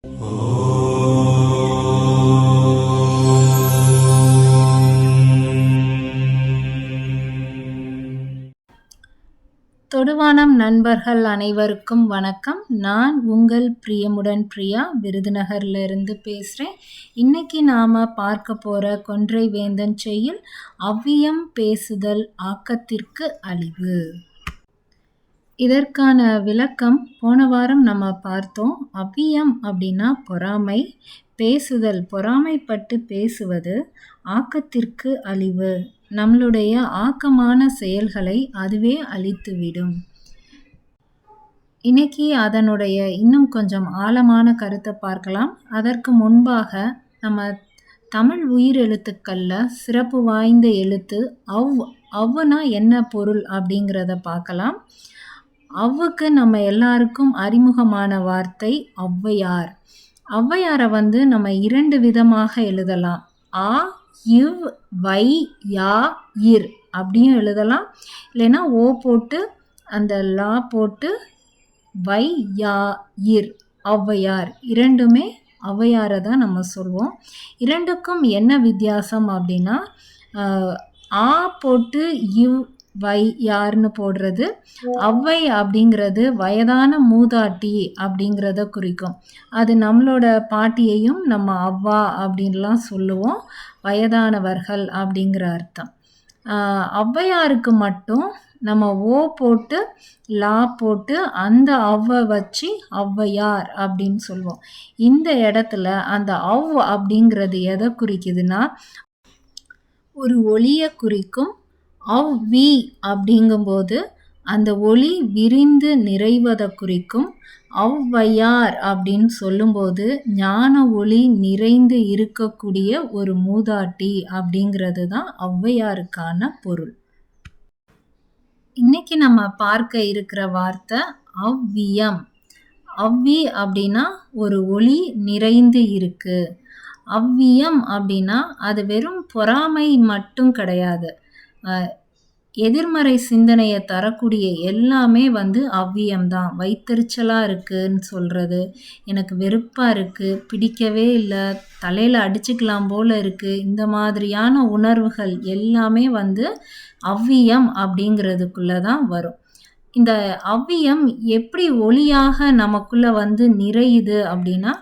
தொடுவானம் நண்பர்கள் அனைவருக்கும் வணக்கம். நான் உங்கள் பிரியமுடன் பிரியா விருதுநகர்ல இருந்து பேசுகிறேன். இன்னைக்கு நாம் பார்க்க போகிற கொன்றை வேந்தன் செய்யுள் அவ்வியம் பேசுதல் ஆக்கத்திற்கு அழிவு. இதற்கான விளக்கம் போன வாரம் நம்ம பார்த்தோம். அவ்வியம் அப்படின்னா பொறாமை, பேசுதல் பொறாமைப்பட்டு பேசுவது, ஆக்கத்திற்கு அழிவு, நம்மளுடைய ஆக்கமான செயல்களை அதுவே அழித்துவிடும். இன்னைக்கு அதனுடைய இன்னும் கொஞ்சம் ஆழமான கருத்தை பார்க்கலாம். அதற்கு முன்பாக நம்ம தமிழ் உயிர் எழுத்துக்கள்ல சிறப்பு வாய்ந்த எழுத்து அவ்வுனா என்ன பொருள் அப்படிங்கிறத பார்க்கலாம். அவ்வுக்கு நம்ம எல்லாருக்கும் அறிமுகமான வார்த்தை ஔவையார். ஔவையாரை நம்ம 2 விதமாக எழுதலாம். ஆ இவ் வை யா இர் அப்படியும் எழுதலாம். இல்லைன்னா ஓ போட்டு அந்த லா போட்டு வை யா இர் ஔவையார், இரண்டுமே ஔவையாரை தான் நம்ம சொல்வோம். இரண்டுக்கும் என்ன வித்தியாசம் அப்படின்னா, ஆ போட்டு இவ் வை யார்னு போடுறது, ஔவை அப்படிங்கிறது வயதான மூதாட்டி அப்படிங்கிறத குறிக்கும். அது நம்மளோட பாட்டியையும் நம்ம அவ்வா அப்படின்லாம் சொல்லுவோம். வயதானவர்கள் அப்படிங்கிற அர்த்தம். ஔவையாருக்கு மட்டும் நம்ம ஓ போட்டு லா போட்டு அந்த அவ்வை வச்சு ஔவையார் அப்படின்னு சொல்லுவோம். இந்த இடத்துல அந்த அவ் அப்படிங்கிறது எதை குறிக்குதுன்னா, ஒரு ஒளியை குறிக்கும். அவ்வி அப்படிங்கும்போது அந்த ஒளி விரிந்து நிறைவதை குறிக்கும். ஔவையார் அப்படின்னு சொல்லும்போது ஞான ஒளி நிறைந்து இருக்கக்கூடிய ஒரு மூதாட்டி அப்படிங்கிறது தான் ஔவையாருக்கான பொருள். இன்னைக்கு நம்ம பார்க்க இருக்கிற வார்த்தை அவ்வியம். அவ்வி அப்படின்னா ஒரு ஒளி நிறைந்து இருக்கு. அவ்வியம் அப்படின்னா அது வெறும் பொறாமை மட்டும் கிடையாது. எதிர்மறை சிந்தனையை தரக்கூடிய எல்லாமே அவ்வியம்தான். வைத்தறிச்சலாக இருக்குன்னு சொல்கிறது, எனக்கு வெறுப்பாக இருக்குது, பிடிக்கவே இல்லை, தலையில் அடிச்சுக்கலாம் போல் இருக்குது, இந்த மாதிரியான உணர்வுகள் எல்லாமே அவ்வியம் அப்படிங்கிறதுக்குள்ளே தான் வரும். இந்த அவ்வியம் எப்படி ஒளியாக நமக்குள்ளே நிறையுது அப்படின்னா,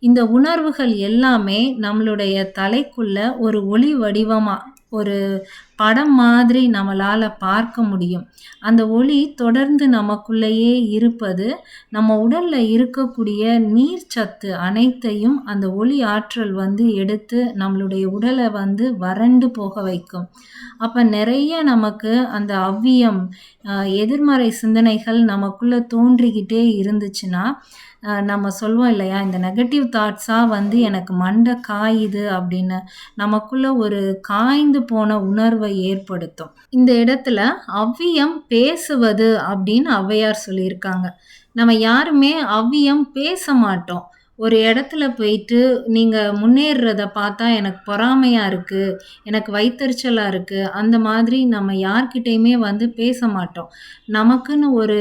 இந்த உணர்வுகள் எல்லாமே நம்மளுடைய தலைக்குள்ள ஒரு ஒளி வடிவமாக, ஒரு படம் மாதிரி நம்மளால் பார்க்க முடியும். அந்த ஒளி தொடர்ந்து நமக்குள்ளேயே இருப்பது நம்ம உடலில் இருக்கக்கூடிய நீர் சத்து அனைத்தையும் அந்த ஒளி ஆற்றல் எடுத்து நம்மளுடைய உடலை வறண்டு போக வைக்கும். அப்போ நிறைய நமக்கு அந்த அவ்வியம் எதிர்மறை சிந்தனைகள் நமக்குள்ளே தோன்றிக்கிட்டே இருந்துச்சுன்னா, நம்ம சொல்வோம் இல்லையா, இந்த நெகட்டிவ் தாட்ஸாக எனக்கு மண்டை காயுது அப்படின்னு நமக்குள்ள ஒரு காய்ந்து போன உணர்வை ஏற்படுத்தும். இந்த இடத்துல அவ்வியம் பேசுவது அப்படின்னு ஔவையார் சொல்லியிருக்காங்க. நம்ம யாருமே அவ்வியம் பேச மாட்டோம். ஒரு இடத்துல போயிட்டு நீங்கள் முன்னேறுறத பார்த்தா எனக்கு பொறாமையாக இருக்குது, எனக்கு வைத்தறிச்சலாக இருக்குது, அந்த மாதிரி நம்ம யார்கிட்டையுமே பேச மாட்டோம். நமக்குன்னு ஒரு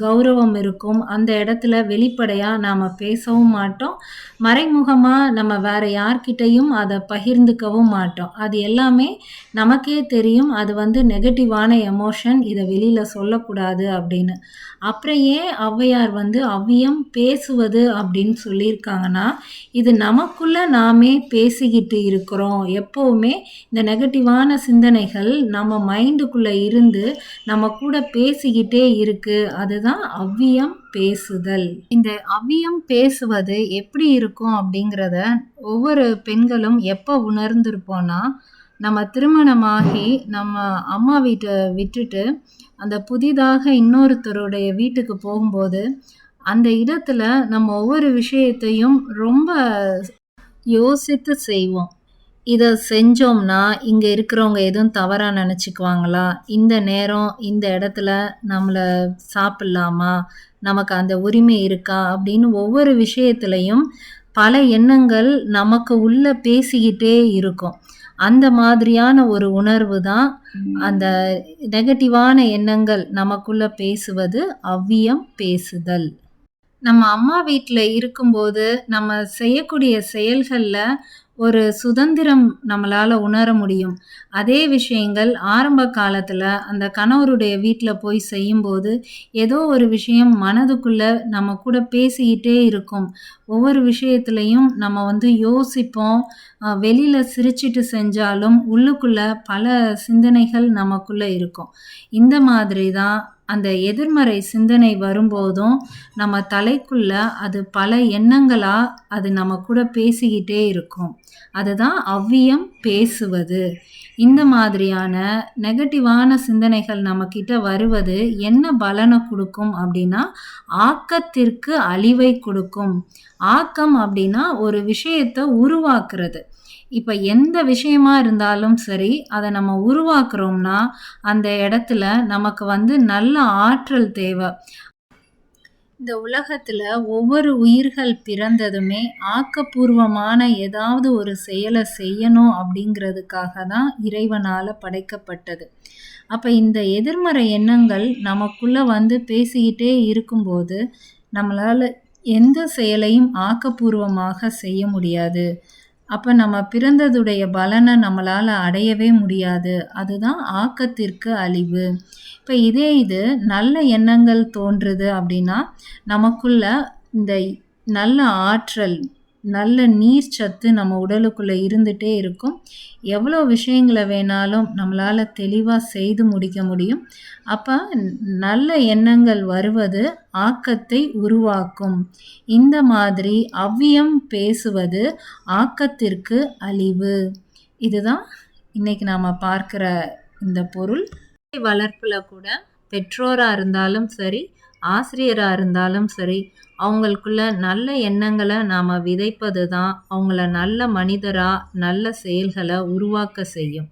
கௌரவம் இருக்கும். அந்த இடத்துல வெளிப்படையாக நாம் பேசவும் மாட்டோம். மறைமுகமாக நம்ம வேறு யார்கிட்டையும் அதை பகிர்ந்துக்கவும் மாட்டோம். அது எல்லாமே நமக்கே தெரியும். அது நெகட்டிவான எமோஷன், இதை வெளியில் சொல்லக்கூடாது அப்படின்னு. அப்புறம் ஏன் ஔவையார் அவ்வியம் பேசுவது அப்படின்னு சொல்லியிருக்காங்கன்னா, இது நமக்குள்ள நாமே பேசிக்கிட்டு இருக்கிறோம். எப்போவுமே இந்த நெகட்டிவான சிந்தனைகள் நம்ம மைண்டுக்குள்ளே இருந்து நம்ம கூட பேசிக்கிட்டே இருக்கு. அதுதான் அவ்வியம் பேசுதல். இந்த அவ்வியம் பேசுவது எப்படி இருக்கும் அப்படிங்கிறத ஒவ்வொரு பெண்களும் எப்போ உணர்ந்திருப்போம்னா, நம்ம திருமணமாகி நம்ம அம்மா வீட்டை விட்டுட்டு அந்த புதிதாக இன்னொருத்தருடைய வீட்டுக்கு போகும்போது அந்த இடத்துல நம்ம ஒவ்வொரு விஷயத்தையும் ரொம்ப யோசித்து செய்வோம். இதை செஞ்சோம்னா இங்கே இருக்கிறவங்க எதுவும் தவறாக நினச்சிக்குவாங்களா, இந்த நேரம் இந்த இடத்துல நம்மளை சாப்பிட்லாமா, நமக்கு அந்த உரிமை இருக்கா அப்படின்னு ஒவ்வொரு விஷயத்துலையும் பல எண்ணங்கள் நமக்கு உள்ள பேசிக்கிட்டே இருக்கும். அந்த மாதிரியான ஒரு உணர்வு தான் அந்த நெகட்டிவான எண்ணங்கள் நமக்குள்ள பேசுவது அவ்வியம் பேசுதல். நம்ம அம்மா வீட்ல இருக்கும்போது, நம்ம செய்யக்கூடிய செயல்கள்ல ஒரு சுதந்திரம் நம்மளால உணர முடியும். அதே விஷயங்கள் ஆரம்ப காலத்துல அந்த கணவருடைய வீட்ல போய் செய்யும்போது, ஏதோ ஒரு விஷயம் மனதுக்குள்ள நம்ம கூட பேசிக்கிட்டே இருக்கும். ஒவ்வொரு விஷயத்திலயும் நம்ம வந்து யோசிப்போம். வெளியில சிரிச்சுட்டு செஞ்சாலும், உள்ளுக்குள்ள பல சிந்தனைகள் நமக்குள்ள இருக்கும். இந்த மாதிரி தான் அந்த எதிர்மறை சிந்தனை வரும்போதும், நம்ம தலைக்குள்ள அது பல எண்ணங்களா அது நம்ம கூட பேசிக்கிட்டே இருக்கும். அதுதான் அவ்வியம் பேசுவது. இந்த மாதிரியான நெகட்டிவான சிந்தனைகள் நம்மகிட்ட வருவது என்ன பலன குடுக்கும் அப்டின்னா, ஆக்கத்திற்கு அழிவை குடுக்கும். ஆக்கம் அப்டின்னா ஒரு விஷயத்த உருவாக்குறது. இப்ப எந்த விஷயமா இருந்தாலும் சரி, அத நம்ம உருவாக்குறோம்னா, அந்த இடத்துல நமக்கு வந்து நல்ல ஆற்றல் தேவ. இந்த உலகத்துல ஒவ்வொரு உயிர்கள் பிறந்ததுமே ஆக்கப்பூர்வமான ஏதாவது ஒரு செயல செய்யணும் அப்படிங்கிறதுக்காக தான் இறைவனால படைக்கப்பட்டது. அப்ப இந்த எதிர்மறை எண்ணங்கள் நமக்குள்ள வந்து பேசிக்கிட்டே இருக்கும்போது, நம்மளால எந்த செயலையும் ஆக்கப்பூர்வமாக செய்ய முடியாது. அப்ப நம்ம பிறந்ததுடைய பலன நம்மளால அடையவே முடியாது. அதுதான் ஆக்கத்திற்கு அழிவு. இப்ப இதே இது நல்ல எண்ணங்கள் தோன்றுது அப்படின்னா, நமக்குள்ள இந்த நல்ல ஆற்றல், நல்ல நீர் சத்து நம்ம உடலுக்குள்ள இருந்துட்டே இருக்கும். எவ்வளோ விஷயங்கள வேணாலும் நம்மளால தெளிவா செய்து முடிக்க முடியும். அப்ப நல்ல எண்ணங்கள் வருவது ஆக்கத்தை உருவாக்கும். இந்த மாதிரி அவ்வியம் பேசுவது ஆக்கத்திற்கு அழிவு. இதுதான் இன்னைக்கு நாம பார்க்கிற இந்த பொருள். வளர்ப்புல கூட பெற்றோரா இருந்தாலும் சரி, ஆசிரியரா இருந்தாலும் சரி, அவங்களுக்குள்ள நல்ல எண்ணங்கள நாம விதைப்பது தான் அவங்கள நல்ல மனிதரா, நல்ல செயல்கள உருவாக்க செய்யும்.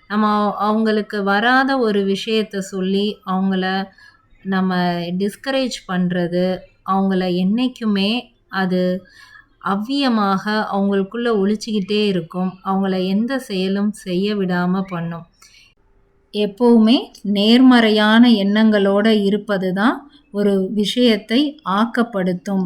நம்ம அவங்களுக்கு வராத ஒரு விஷயத்த சொல்லி, அவங்கள நம்ம டிஸ்கரேஜ் பண்றது, அவங்கள என்னைக்குமே அது அவ்வியமாக அவங்களுக்குள்ள ஒலிச்சுக்கிட்டே இருக்கும். அவங்கள எந்த செயலும் செய்ய விடாம பண்ணும். எப்பவுமே நேர்மறையான எண்ணங்களோட இருப்பது தான் ஒரு விஷயத்தை ஆக்கப்படுத்தும்.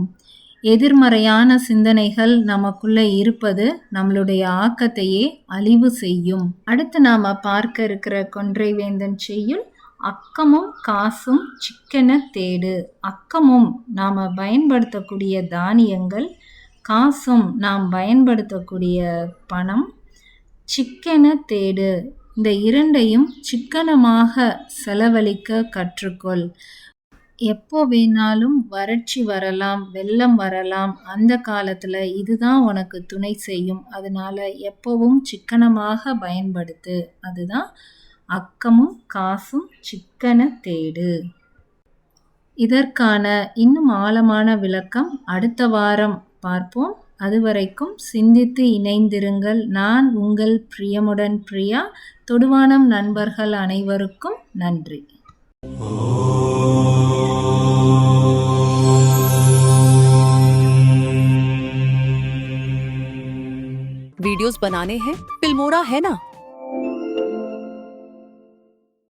எதிர்மறையான சிந்தனைகள் நமக்குள்ள இருப்பது நம்மளுடைய ஆக்கத்தையே அழிவு செய்யும். அடுத்து நாம பார்க்க இருக்கிற கொன்றை வேந்தன் செய்யுள், அக்கமும் காசும் சிக்கென தேடு. அக்கமும் நாம பயன்படுத்தக்கூடிய தானியங்கள், காசும் நாம் பயன்படுத்தக்கூடிய பணம், சிக்கென தேடு. இந்த இரண்டையும் சிக்கனமாக செலவழிக்க கற்றுக்கொள். எப்போ வேணாலும் வறட்சி வரலாம், வெள்ளம் வரலாம். அந்த காலத்துல இதுதான் உனக்கு துணை செய்யும். அதனால எப்பவும் சிக்கனமாக பயன்படுத்து. அதுதான் அக்கமும் காசும் சிக்கன தேடு. இதற்கான இன்னும் ஆழமான விளக்கம் அடுத்த வாரம் பார்ப்போம். அதுவரைக்கும் சிந்தித்து இணைந்திருங்கள். நான் உங்கள் பிரியமுடன் பிரியா. தொடுவானம் நண்பர்கள் அனைவருக்கும் நன்றி. वीडियोस बनाने हैं फिल्मोरा है ना।